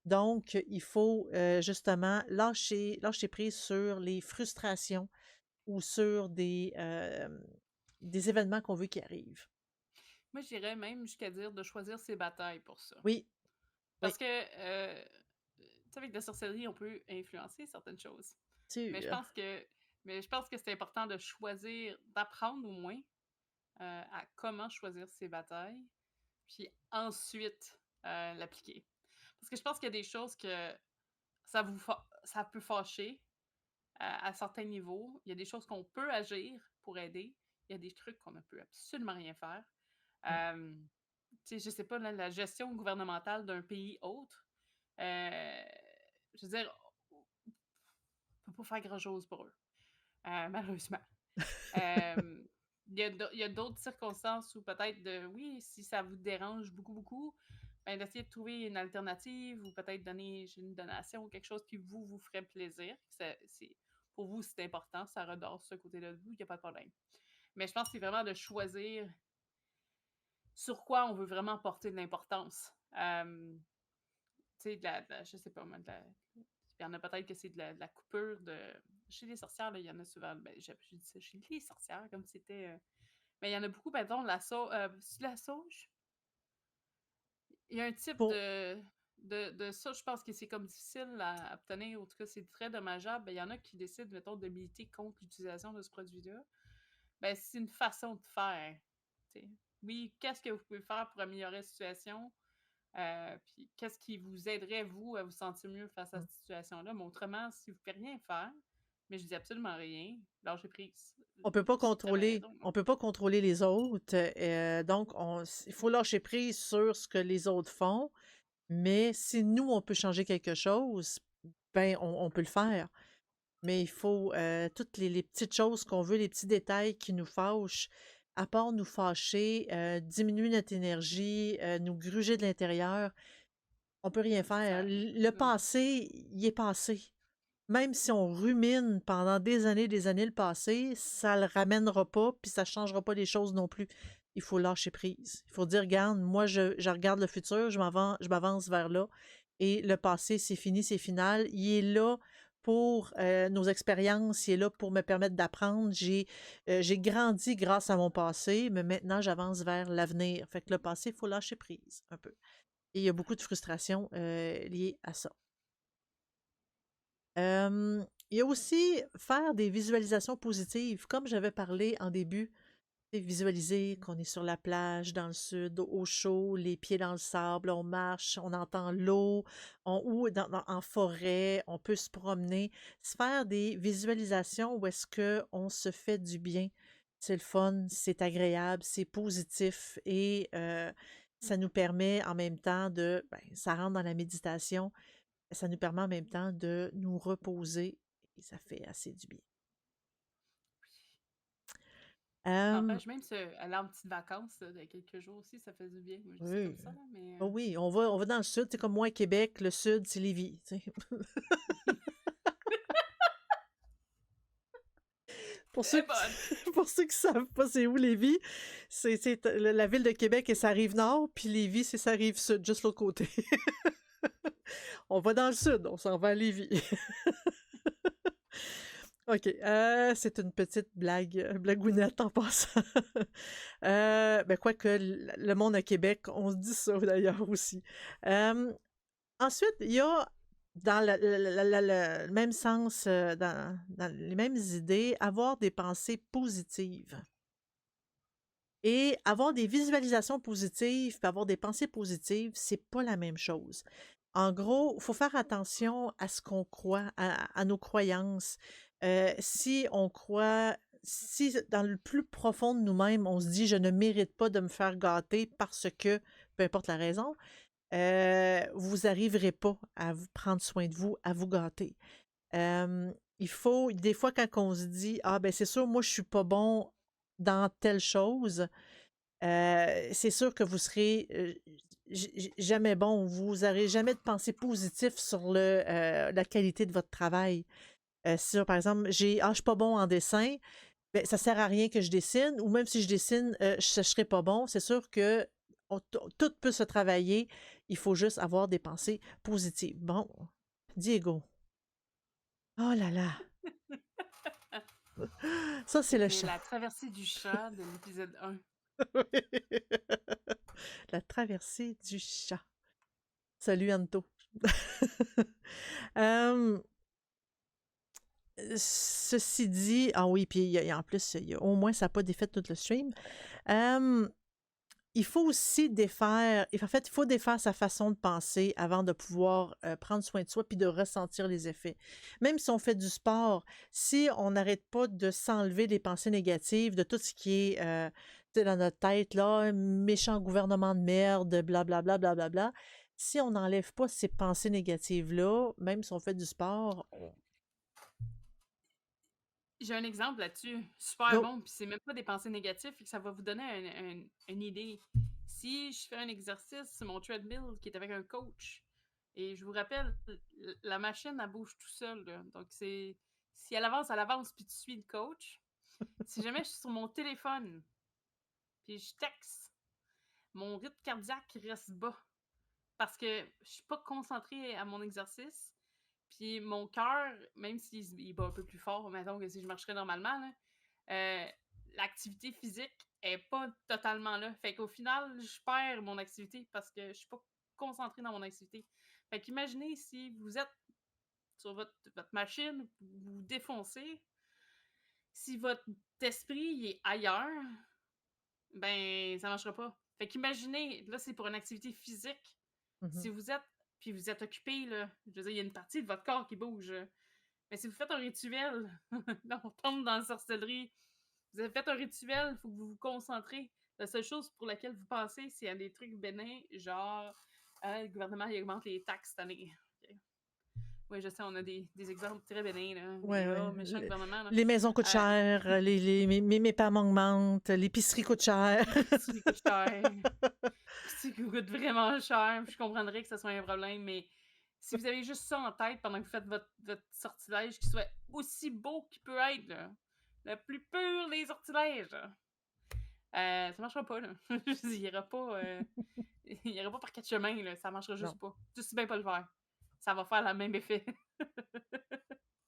Donc, il faut justement lâcher prise sur les frustrations ou sur des événements qu'on veut qui arrivent. Moi, j'irais même jusqu'à dire de choisir ses batailles pour ça. Oui, oui. Parce que, tu sais, avec la sorcellerie, on peut influencer certaines choses. Mais Tu, je pense que, mais je pense que c'est important de choisir, d'apprendre au moins à comment choisir ses batailles, puis ensuite l'appliquer. Parce que je pense qu'il y a des choses que ça peut fâcher à certains niveaux. Il y a des choses qu'on peut agir pour aider. Il y a des trucs qu'on ne peut absolument rien faire. oui. Euh, tu sais, je sais pas, là, la gestion gouvernementale d'un pays autre, euh, je veux dire, on peut pas faire grand-chose pour eux, malheureusement. Euh, il y a d'autres circonstances où peut-être, oui, si ça vous dérange beaucoup, beaucoup, ben, d'essayer de trouver une alternative ou peut-être donner une donation ou quelque chose qui vous ferait plaisir. Pour vous, c'est important, ça redore ce côté-là de vous, il n'y a pas de problème. Mais je pense que c'est vraiment de choisir sur quoi on veut vraiment porter de l'importance. Tu sais, je sais pas moi, il y en a peut-être que c'est de la coupure de. Chez les sorcières, là, il y en a souvent. Ben, je dis ça chez les sorcières, comme si c'était. Mais il y en a beaucoup, mettons, la sauge. Il y a un type Pour, de ça, je pense que c'est comme difficile à obtenir, en tout cas, c'est très dommageable. Ben, il y en a qui décident, mettons, de militer contre l'utilisation de ce produit-là. Ben, c'est une façon de faire. T'sais. Oui, qu'est-ce que vous pouvez faire pour améliorer la situation? Puis qu'est-ce qui vous aiderait, vous, à vous sentir mieux face à cette situation-là? Mais autrement, si vous ne pouvez rien faire, mais je dis absolument rien, lâchez prise. on peut pas contrôler les autres. Donc, il faut lâcher prise sur ce que les autres font. Mais si nous, on peut changer quelque chose, ben, on peut le faire. Mais il faut toutes les petites choses qu'on veut, les petits détails qui nous fâchent, à part nous fâcher, diminuer notre énergie, nous gruger de l'intérieur, on peut rien Ça sert faire. à rien. Le Non, non. passé, il est passé. Même si on rumine pendant des années le passé, ça le ramènera pas, puis ça changera pas les choses non plus. Il faut lâcher prise. Il faut dire, regarde, moi, je regarde le futur, je m'avance vers là, et le passé, c'est fini, c'est final. Il est là pour nos expériences, il est là pour me permettre d'apprendre. J'ai grandi grâce à mon passé, mais maintenant, j'avance vers l'avenir. Fait que le passé, il faut lâcher prise un peu. Et il y a beaucoup de frustration liée à ça. Il y a aussi faire des visualisations positives, comme j'avais parlé en début. Visualiser qu'on est sur la plage dans le sud, au chaud, les pieds dans le sable, on marche, on entend l'eau, ou en forêt, on peut se promener, se faire des visualisations où est-ce qu'on se fait du bien. C'est le fun, c'est agréable, c'est positif et ça nous permet en même temps ça rentre dans la méditation, ça nous permet en même temps de nous reposer et ça fait assez du bien. N'empêche, même aller en petites vacances là, de quelques jours aussi, ça fait du bien. Moi, je dis ça Oui. comme ça, là, mais... Oh oui, on va dans le sud, c'est comme moi à Québec, le sud, c'est Lévis. Pour ceux, Très bonne! pour ceux qui ne savent pas c'est où Lévis, c'est la ville de Québec et sa rive nord, puis Lévis, c'est sa rive sud, juste l'autre côté. On va dans le sud, on s'en va à Lévis. OK, c'est une petite blagounette en passant. Quoique le monde à Québec, on se dit ça d'ailleurs aussi. Ensuite, il y a, dans le même sens, dans les mêmes idées, avoir des pensées positives. Et avoir des visualisations positives, puis avoir des pensées positives, c'est pas la même chose. En gros, il faut faire attention à ce qu'on croit, à nos croyances. Si on croit, si dans le plus profond de nous-mêmes, on se dit je ne mérite pas de me faire gâter parce que, peu importe la raison, vous n'arriverez pas à vous prendre soin de vous, à vous gâter. Il faut, des fois, quand on se dit ah ben c'est sûr, moi je suis pas bon dans telle chose, c'est sûr que vous serez jamais bon, vous n'aurez jamais de pensée positive sur la qualité de votre travail. Si, par exemple, je suis pas bon en dessin, ben, ça sert à rien que je dessine, ou même si je dessine, je ne serai pas bon. C'est sûr que tout peut se travailler. Il faut juste avoir des pensées positives. Bon, Diego. Oh là là. Ça, c'est le C'était chat. la traversée du chat de l'épisode 1. La traversée du chat. Salut, Anto. Euh, Ceci dit, ah oui, puis en plus, au moins, ça n'a pas défait tout le stream. Il faut aussi défaire, en fait, il faut défaire sa façon de penser avant de pouvoir prendre soin de soi puis de ressentir les effets. Même si on fait du sport, si on n'arrête pas de s'enlever les pensées négatives, de tout ce qui est dans notre tête, là, méchant gouvernement de merde, blablabla, blablabla, si on n'enlève pas ces pensées négatives-là, même si on fait du sport, J'ai un exemple là-dessus, super go! bon, puis c'est même pas des pensées négatives, fait que ça va vous donner une idée. Si je fais un exercice sur mon treadmill qui est avec un coach, et je vous rappelle, la machine, elle bouge tout seul, là. Donc c'est... Si elle avance, puis tu suis le coach. Si jamais je suis sur mon téléphone, puis je texte, mon rythme cardiaque reste bas, parce que je suis pas concentrée à mon exercice, puis mon cœur, même s'il bat un peu plus fort, mettons que si je marcherais normalement, là, l'activité physique est pas totalement là. Fait qu'au final, je perds mon activité parce que je suis pas concentrée dans mon activité. Fait qu'imaginez si vous êtes sur votre machine, vous vous défoncez, si votre esprit est ailleurs, ben ça marchera pas. Fait qu'imaginez, là c'est pour une activité physique, si Mhm. vous êtes, puis vous êtes occupé, là, je veux dire, il y a une partie de votre corps qui bouge. Mais si vous faites un rituel, là, on tombe dans la sorcellerie. Vous avez fait un rituel, il faut que vous vous concentrez. La seule chose pour laquelle vous pensez, c'est à des trucs bénins, genre le gouvernement il augmente les taxes cette année. Okay. Oui, je sais, on a des exemples très bénins, là. Ouais, Mais ouais. oh, méchant gouvernement, là. Les maisons coûtent cher, mes parents augmentent, l'épicerie coûte cher. L'épicerie coûte cher. L'épicerie coûte vraiment cher. Je comprendrais que ce soit un problème, mais si vous avez juste ça en tête pendant que vous faites votre sortilège, qui soit aussi beau qu'il peut être, là, le plus pur des sortilèges, ça marchera pas, là. Il y aura pas par quatre chemins, là. Ça marchera Non. juste pas. Tu sais bien pas le faire. ça va faire le même effet.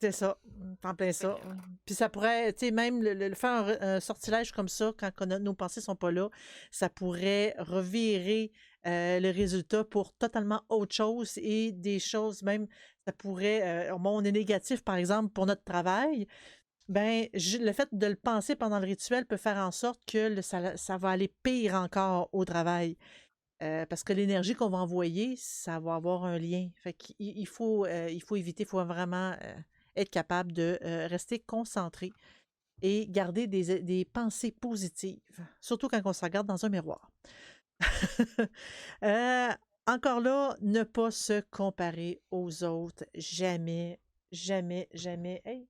C'est ça, en plein Fait ça. que ouais. Puis ça pourrait, tu sais, même faire un sortilège comme ça, quand nos pensées sont pas là, ça pourrait revirer le résultat pour totalement autre chose et des choses même, ça pourrait, bon, on est négatif, par exemple, pour notre travail, ben, le fait de le penser pendant le rituel peut faire en sorte que ça va aller pire encore au travail. Parce que l'énergie qu'on va envoyer, ça va avoir un lien. Fait qu'il il faut éviter, il faut vraiment être capable de rester concentré et garder des pensées positives, surtout quand on se regarde dans un miroir. Euh, Encore là, ne pas se comparer aux autres. Jamais, jamais, jamais. Hey,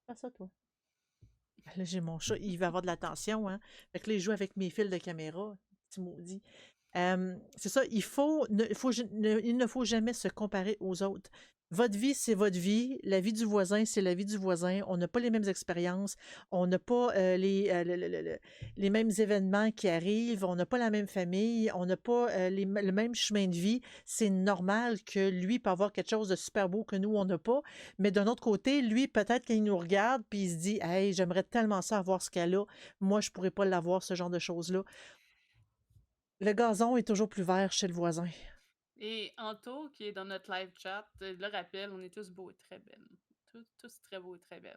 pas ça, toi. Là, j'ai mon chat, il va avoir de l'attention, hein. Fait que là, il joue avec mes fils de caméra, petit maudit. C'est ça, il ne faut jamais se comparer aux autres. Votre vie, c'est votre vie. La vie du voisin, c'est la vie du voisin. On n'a pas les mêmes expériences. On n'a pas les mêmes événements qui arrivent. On n'a pas la même famille. On n'a pas le même chemin de vie. C'est normal que lui peut avoir quelque chose de super beau que nous, on n'a pas. Mais d'un autre côté, lui, peut-être qu'il nous regarde puis il se dit, hey, j'aimerais tellement ça avoir ce qu'elle a. Moi, je pourrais pas l'avoir, ce genre de choses-là. Le gazon est toujours plus vert chez le voisin. Et Anto, qui est dans notre live chat, le rappelle, on est tous beaux et très belles. Tous très beaux et très belles.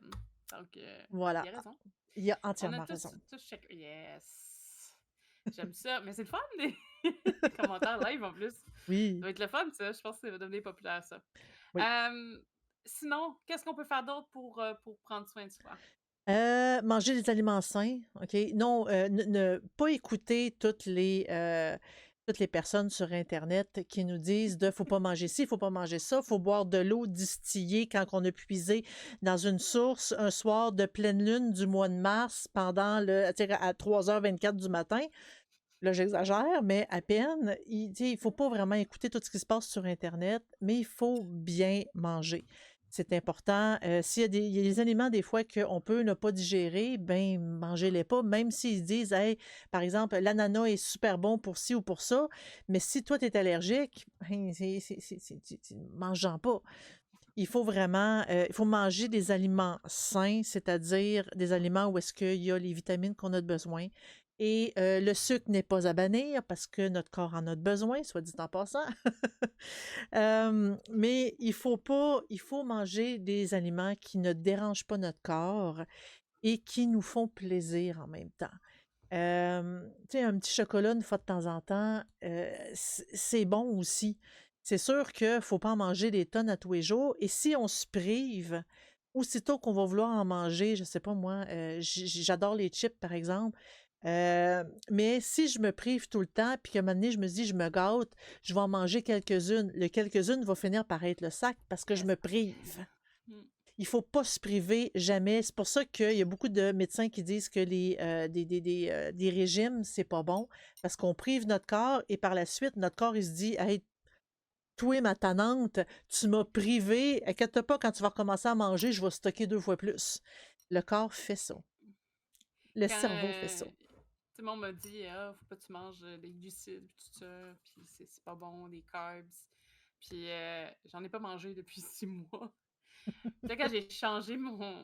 Donc, Voilà. il a raison. Il a On a entièrement raison. tous check. Yes! J'aime ça. Mais c'est le fun, les... les commentaires live en plus. Ça Oui, va être le fun, ça. Je pense que ça va devenir populaire, ça. oui. Sinon, qu'est-ce qu'on peut faire d'autre pour prendre soin de soi? Manger des aliments sains, OK? Non, ne pas écouter toutes les personnes sur Internet qui nous disent de faut pas manger ci, faut pas manger ça, faut boire de l'eau distillée quand on a puisé dans une source un soir de pleine lune du mois de mars pendant tu sais, à 3h24 du matin. Là, j'exagère, mais à peine. Tu sais, il faut pas vraiment écouter tout ce qui se passe sur Internet, mais il faut bien manger. C'est important. S'il y a il y a des aliments, des fois, qu'on peut ne pas digérer, ben, mangez-les pas, même s'ils disent, hey, par exemple, l'ananas est super bon pour ci ou pour ça, mais si toi, tu es allergique, ben, tu manges-en pas. Il faut vraiment, il faut manger des aliments sains, c'est-à-dire des aliments où est-ce qu'il y a les vitamines qu'on a besoin. Et le sucre n'est pas à bannir parce que notre corps en a besoin, soit dit en passant. Mais il faut manger des aliments qui ne dérangent pas notre corps et qui nous font plaisir en même temps. Tu sais, un petit chocolat une fois de temps en temps, c'est bon aussi. C'est sûr qu'il ne faut pas en manger des tonnes à tous les jours. Et si on se prive, aussitôt qu'on va vouloir en manger, je ne sais pas moi, j'adore les chips par exemple. Mais si je me prive tout le temps, puis qu'à un moment donné, je me dis, je me gâte, je vais en manger quelques-unes. Le quelques-unes va finir par être le sac parce que je Yes, me parfait. prive. Il faut pas se priver jamais. C'est pour ça qu'il y a beaucoup de médecins qui disent que des régimes, c'est pas bon parce qu'on prive notre corps et par la suite, notre corps, il se dit, hey, toi, ma tanante, tu m'as privé. Inquiète pas, quand tu vas recommencer à manger, je vais stocker 2 fois plus. Le corps fait ça. Le Quand cerveau fait ça. tout le monde m'a dit, ah, faut pas que tu manges des glucides, puis tout ça, puis c'est pas bon, des carbs. Puis j'en ai pas mangé depuis 6 mois. Puis là, quand j'ai changé mon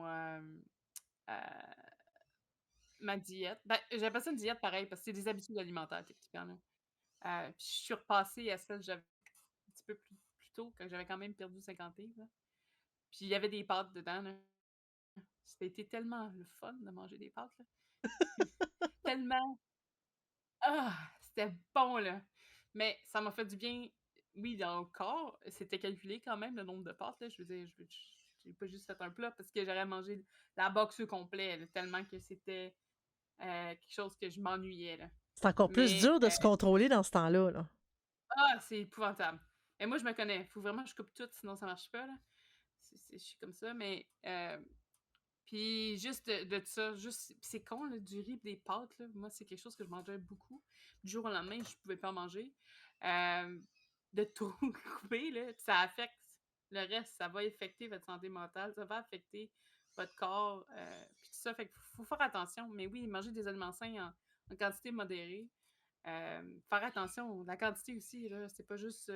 euh, ma diète, ben, j'ai pas ça une diète pareil, parce que c'est des habitudes alimentaires, techniquement. Là. Puis je suis repassée à celle que j'avais un petit peu plus tôt, quand j'avais quand même perdu 50 livres. Là. Puis il y avait des pâtes dedans. Là. C'était tellement le fun de manger des pâtes. Là. Tellement. Ah! C'était bon, là. Mais ça m'a fait du bien, oui, dans le corps. C'était calculé quand même, le nombre de pâtes, là. Je veux dire, j'ai pas juste fait un plat parce que j'aurais mangé la box au complet, là, tellement que c'était quelque chose que je m'ennuyais, là. C'est encore plus Mais, dur de se contrôler dans ce temps-là, là. c'est épouvantable. Et moi, je me connais. Faut vraiment que je coupe tout, sinon ça marche pas, là. Je suis comme ça, mais puis juste de ça, juste c'est con, là, du riz et des pâtes, là. Moi, c'est quelque chose que je mangeais beaucoup. Du jour au lendemain, je pouvais pas en manger. De tout couper, là, ça affecte le reste, ça va affecter votre santé mentale, ça va affecter votre corps, puis tout ça. Fait qu'il faut faire attention. Mais oui, manger des aliments sains en quantité modérée. Faire attention, la quantité aussi, là, c'est pas juste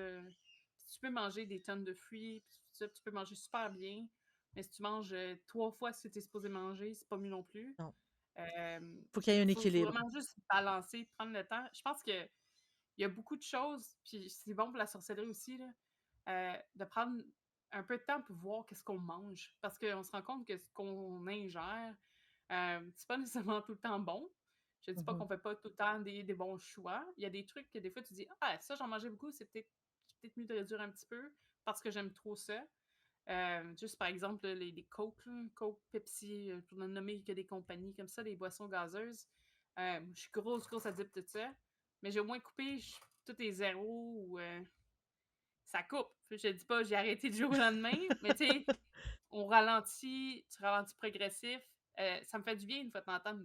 tu peux manger des tonnes de fruits, puis tout ça, tu peux manger super bien, mais si tu manges 3 fois ce que tu es supposé manger, c'est pas mieux non plus. Non. Faut qu'il y ait Puis un faut équilibre. vraiment juste balancer, prendre le temps. Je pense que il y a beaucoup de choses, puis c'est bon pour la sorcellerie aussi, là, de prendre un peu de temps pour voir qu'est-ce qu'on mange. Parce qu'on se rend compte que ce qu'on ingère, c'est pas nécessairement tout le temps bon. Je dis pas Mhm. qu'on fait pas tout le temps des bons choix. Il y a des trucs que des fois tu dis ah ça j'en mangeais beaucoup, c'est peut-être mieux de réduire un petit peu parce que j'aime trop ça. Juste par exemple les Coke, là, Coke, Pepsi, pour ne nommer que des compagnies comme ça, des boissons gazeuses. Je suis grosse addict de ça. Mais j'ai au moins coupé tous les zéros ou ça coupe. Je te dis pas j'ai arrêté du jour au lendemain, mais tu sais, on ralentit, tu ralentis progressif. Ça me fait du bien une fois de temps en temps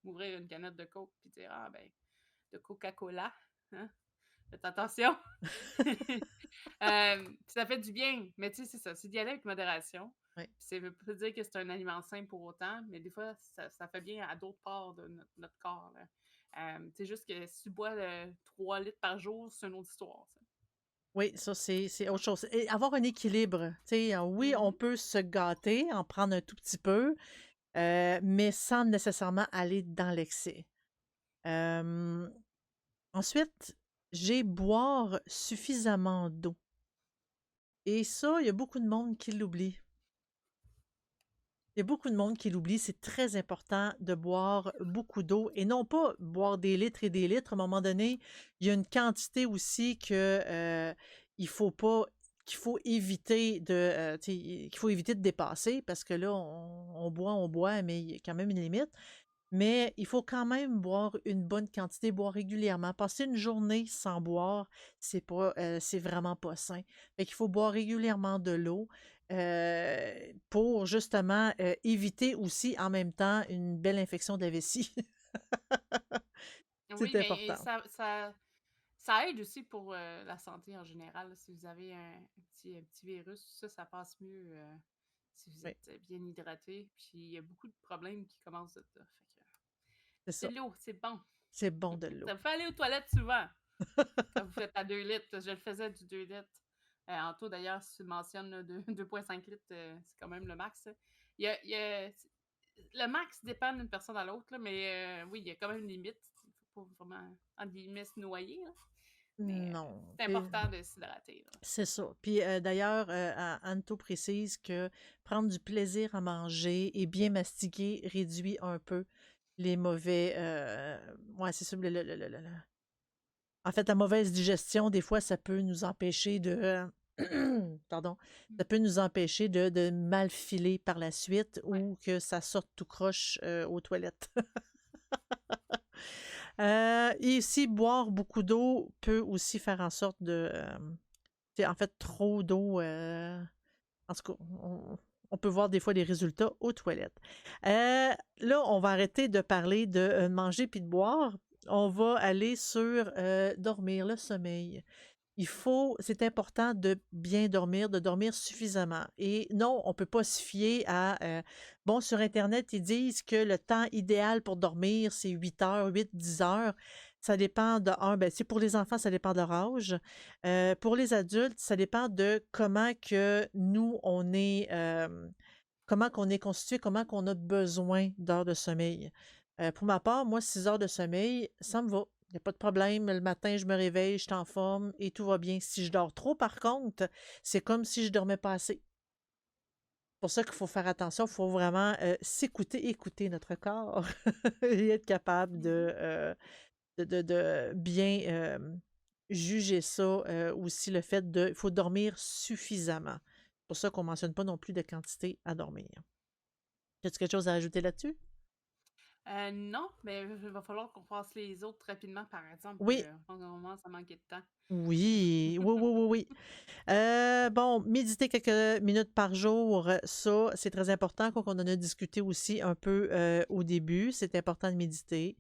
m'ouvrir une canette de Coke puis dire ah ben de Coca-Cola. Hein? Faites attention. Ça fait du bien, mais tu sais, c'est ça, c'est d'y aller avec modération. Ouais. Puis ça veut pas dire que c'est un aliment sain pour autant, mais des fois, ça fait bien à d'autres parts de notre corps. C'est juste que si tu bois 3 litres par jour, c'est une autre histoire. Ça. Oui, ça, c'est autre chose. Et avoir un équilibre. Tu sais, oui, on Mhm. peut se gâter, en prendre un tout petit peu, mais sans nécessairement aller dans l'excès. Euh, Ensuite, j'ai boire suffisamment d'eau. Et ça, il y a beaucoup de monde qui l'oublie. Il y a beaucoup de monde qui l'oublie. C'est très important de boire beaucoup d'eau et non pas boire des litres et des litres. À un moment donné, il y a une quantité aussi que il faut pas qu'il faut éviter de tu sais, qu'il faut éviter de dépasser parce que là, on boit, mais il y a quand même une limite. Mais il faut quand même boire une bonne quantité, boire régulièrement. Passer une journée sans boire, c'est vraiment pas sain. Fait qu'il faut boire régulièrement de l'eau pour justement éviter aussi en même temps une belle infection de la vessie. Oui, C'est mais important. ça aide aussi pour la santé en général. Là. Si vous avez un petit virus, ça passe mieux si vous Oui, êtes bien hydraté. Puis il y a beaucoup de problèmes qui commencent de là. Fait que, c'est c'est ça. de l'eau, c'est bon. C'est bon de l'eau. Ça vous fait aller aux toilettes souvent quand vous faites à 2 litres. Je le faisais du 2 litres. Anto, d'ailleurs, si tu mentionnes là, 2,5 litres, c'est quand même le max. Il y a- le max dépend d'une personne à l'autre, là, mais oui, il y a quand même une limite. Il ne faut pas vraiment, entre guillemets, se noyer. Là. Mais Non. c'est important de s'hydrater. Là. C'est ça. Puis d'ailleurs, Anto précise que prendre du plaisir à manger et bien mastiquer réduit un peu les mauvais. Ouais, c'est ça. En fait, la mauvaise digestion, des fois, ça peut nous empêcher de. Pardon. Ça peut nous empêcher de mal filer par la suite Ouais. ou que ça sorte tout croche aux toilettes. Et aussi, boire beaucoup d'eau peut aussi faire en sorte de. En fait, trop d'eau. En tout cas, on peut voir des fois des résultats aux toilettes. Là, on va arrêter de parler de manger puis de boire. On va aller sur dormir, le sommeil. C'est important de bien dormir, de dormir suffisamment. Et non, on ne peut pas se fier à, bon, sur Internet, ils disent que le temps idéal pour dormir, c'est 8 heures, 10 heures. Ça dépend de ben, c'est pour les enfants, ça dépend de leur âge. Pour les adultes, ça dépend de comment que nous, comment qu'on est constitué, comment qu'on a besoin d'heures de sommeil. Pour ma part, moi, 6 heures de sommeil, ça me va. Il n'y a pas de problème. Le matin, je me réveille, je suis en forme et tout va bien. Si je dors trop, par contre, c'est comme si je dormais pas assez. C'est pour ça qu'il faut faire attention. Il faut vraiment s'écouter, écouter notre corps et être capable Mhm. de bien juger ça. Aussi, le fait de. Il faut dormir suffisamment. C'est pour ça qu'on ne mentionne pas non plus de quantité à dormir. As-tu quelque chose à ajouter là-dessus? Non, mais il va falloir qu'on fasse les autres rapidement, par exemple. Oui, En ce moment, ça manquait de temps. oui, oui, oui, oui, oui. Bon, méditer quelques minutes par jour, ça, c'est très important. Quoi qu'on en a discuté aussi un peu au début, c'est important de méditer.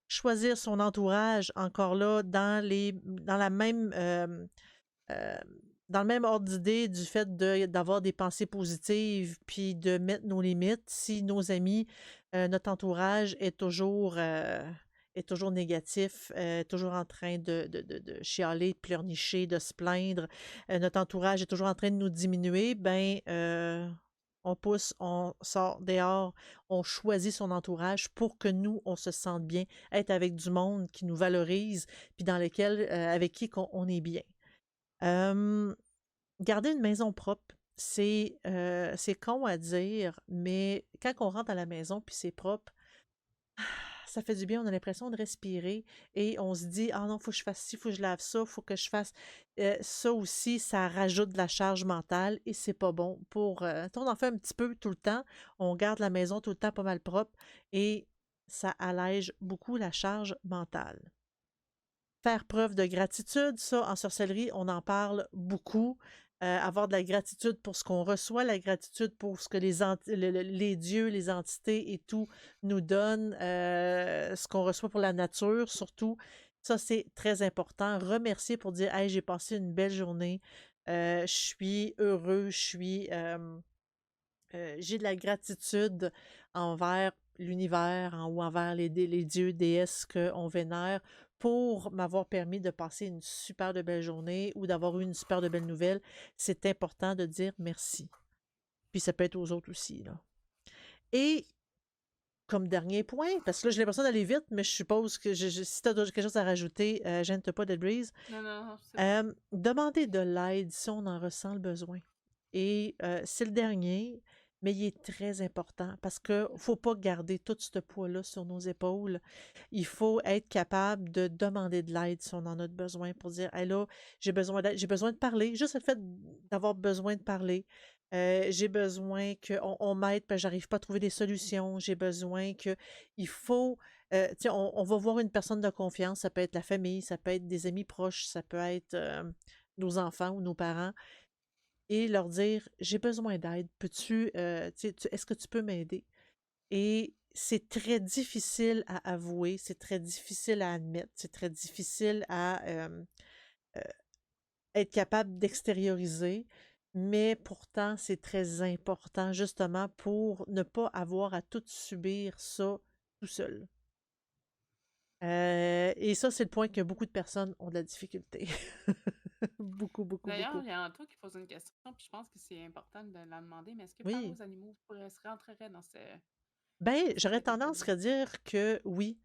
Choisir son entourage, encore là, dans la même, euh, dans le même ordre d'idée du fait d'avoir des pensées positives, puis de mettre nos limites. Si nos amis, notre entourage est toujours négatif, toujours en train de chialer, de pleurnicher, de se plaindre, notre entourage est toujours en train de nous diminuer, ben, on pousse, on sort dehors, on choisit son entourage pour que nous, on se sente bien, être avec du monde qui nous valorise, puis dans lequel, avec qui on est bien. Euh, Garder une maison propre, c'est con à dire, mais quand on rentre à la maison puis c'est propre, ça fait du bien, on a l'impression de respirer et on se dit: «Ah non, faut que je fasse ci, faut que je lave ça, faut que je fasse» ça aussi, ça rajoute de la charge mentale et c'est pas bon pour, on en fait un petit peu tout le temps, on garde la maison tout le temps pas mal propre et ça allège beaucoup la charge mentale. Faire preuve de gratitude, ça, en sorcellerie, on en parle beaucoup. Avoir de la gratitude pour ce qu'on reçoit, la gratitude pour ce que les dieux, les entités et tout nous donnent, ce qu'on reçoit pour la nature, surtout. Ça, c'est très important. Remercier pour dire, hey, j'ai passé une belle journée, je suis heureux, j'ai de la gratitude envers l'univers ou envers les dieux, déesses qu'on vénère pour m'avoir permis de passer une super de belle journée ou d'avoir eu une super de belle nouvelle. C'est important de dire merci. Puis ça peut être aux autres aussi, là. Et comme dernier point, parce que là, j'ai l'impression d'aller vite, mais je suppose que si tu as quelque chose à rajouter, gêne-toi pas, Dead Breeze. Non, non, non, c'est bon. Demander de l'aide si on en ressent le besoin. Et c'est le dernier, mais il est très important parce qu'il ne faut pas garder tout ce poids-là sur nos épaules. Il faut être capable de demander de l'aide si on en a besoin pour dire: hey, là, j'ai besoin d'aide, j'ai besoin de parler. Juste le fait d'avoir besoin de parler. J'ai besoin qu'on m'aide parce que j'arrive pas à trouver des solutions. J'ai besoin que. Il faut. Tu sais, on va voir une personne de confiance. Ça peut être la famille, ça peut être des amis proches, ça peut être nos enfants ou nos parents et leur dire: «J'ai besoin d'aide, peux-tu, tu sais, est-ce que tu peux m'aider?» Et c'est très difficile à avouer, c'est très difficile à admettre, c'est très difficile à, heu, être capable d'extérioriser, mais pourtant c'est très important justement pour ne pas avoir à tout subir ça tout seul. Et ça, c'est le point que beaucoup de personnes ont de la difficulté. Beaucoup, beaucoup, D'ailleurs, beaucoup. il y a Anto qui pose une question, puis je pense que c'est important de la demander, mais est-ce que parler Oui. aux animaux se rentrerait Ben, dans cette j'aurais tendance à catégorie-là? dire que oui.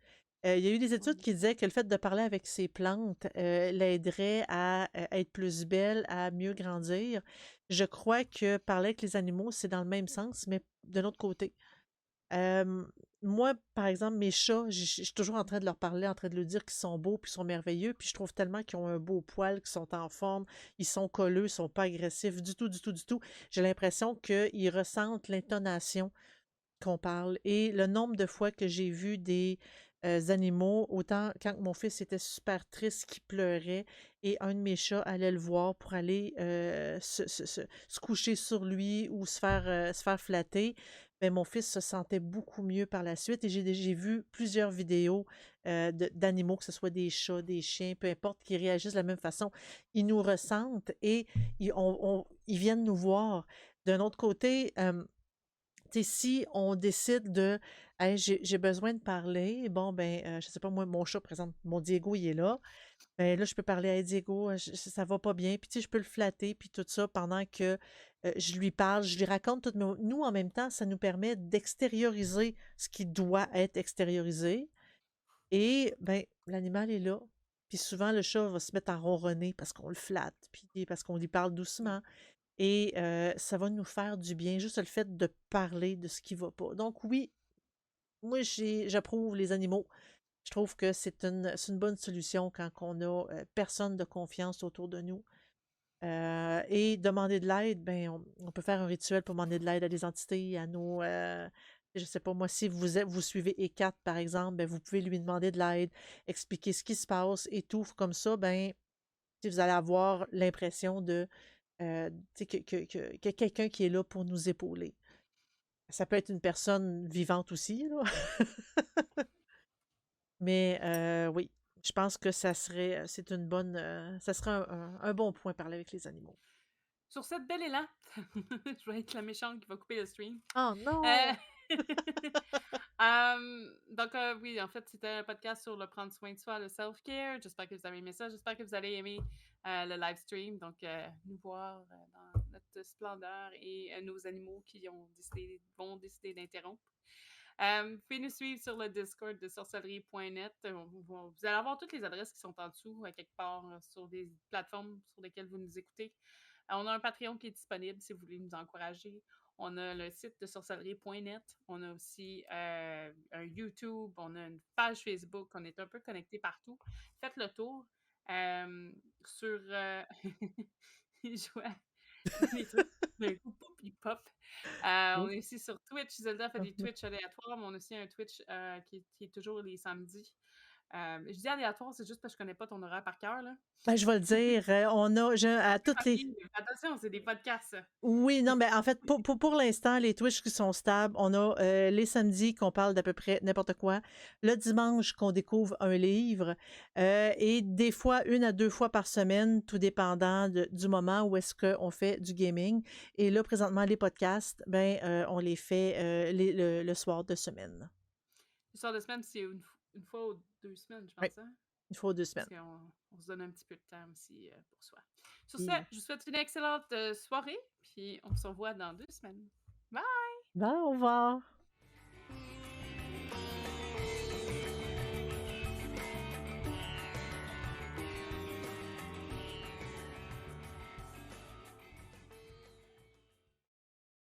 Il y a eu des études Oui. qui disaient que le fait de parler avec ses plantes l'aiderait à être plus belle, à mieux grandir. Je crois que parler avec les animaux, c'est dans le même sens, mais de l'autre côté. Euh, Moi, par exemple, mes chats, je suis toujours en train de leur parler, en train de leur dire qu'ils sont beaux, puis qu'ils sont merveilleux, puis je trouve tellement qu'ils ont un beau poil, qu'ils sont en forme, ils sont colleux, ils sont pas agressifs du tout, du tout, du tout. J'ai l'impression qu'ils ressentent l'intonation qu'on parle et le nombre de fois que j'ai vu des animaux, autant quand mon fils était super triste, qu'il pleurait, et un de mes chats allait le voir pour aller se coucher sur lui ou se faire flatter, ben, mon fils se sentait beaucoup mieux par la suite et j'ai vu plusieurs vidéos d'animaux, que ce soit des chats, des chiens, peu importe, qui réagissent de la même façon. Ils nous ressentent et ils viennent nous voir. D'un autre côté, tu sais, si on décide de hey, j'ai besoin de parler, bon, ben, je sais pas, moi, mon chat, par exemple, mon Diego, il est là. Ben là, je peux parler à Diego, ça va pas bien. Puis, tu sais, je peux le flatter, puis tout ça, pendant que je lui parle, je lui raconte tout. Nous, en même temps, ça nous permet d'extérioriser ce qui doit être extériorisé. Et, ben, l'animal est là. Puis souvent, le chat va se mettre à ronronner parce qu'on le flatte, puis parce qu'on lui parle Mm. doucement. Et ça va nous faire du bien, juste le fait de parler de ce qui va pas. Donc oui, moi j'approuve les animaux. Je trouve que c'est une bonne solution quand on a personne de confiance autour de nous. Et demander de l'aide, ben on peut faire un rituel pour demander de l'aide à des entités, à nos je sais pas moi, si vous suivez E4 par exemple, ben, vous pouvez lui demander de l'aide, expliquer ce qui se passe et tout. Comme ça, ben, si vous allez avoir l'impression de tu sais, que quelqu'un qui est là pour nous épauler. Ça peut être une personne vivante aussi, là. Mais oui, je pense que c'est une bonne, ça serait un bon point parler avec les animaux. Sur cette belle élan, je vais être la méchante qui va couper le stream. Oh Euh, non! Donc, oui, en fait, c'était un podcast sur le prendre soin de soi, le self-care. J'espère que vous avez aimé ça. J'espère que vous allez aimer le live stream. Donc, nous voir dans notre splendeur et nos animaux qui vont décider d'interrompre. Vous pouvez nous suivre sur le Discord de sorcellerie.net. Vous allez avoir toutes les adresses qui sont en dessous, quelque part, sur des plateformes sur lesquelles vous nous écoutez. On a un Patreon qui est disponible si vous voulez nous encourager. On a le site de sorcellerie.net. On a aussi un YouTube. On a une page Facebook. On est un peu connecté partout. Faites le tour. Euh, sur. Je vois des trucs d'un coup, pop, il pop. On Oui. est aussi sur Twitch. Zelda fait des Twitch aléatoires, mais on a aussi un Twitch qui est toujours les samedis. Je dis aléatoire, c'est juste parce que je connais pas ton horaire par cœur, là. Ben, je vais le dire, on a à C'est toutes les. papier. Attention, c'est des podcasts, ça. Oui, non, mais en fait, pour l'instant, les Twitch qui sont stables, on a les samedis qu'on parle d'à peu près n'importe quoi, le dimanche qu'on découvre un livre, et des fois, 1 à 2 fois par semaine, tout dépendant du moment où est-ce qu'on fait du gaming. Et là, présentement, les podcasts, ben, on les fait le soir de semaine. Le soir de semaine, c'est une fois ou 2 semaines, je Oui, pense, hein? 1 fois ou 2 semaines. Parce qu'on se donne un petit peu de temps aussi pour soi. Sur ce, Et- je vous souhaite une excellente soirée, puis on se revoit dans 2 semaines. Bye! Ben, au revoir.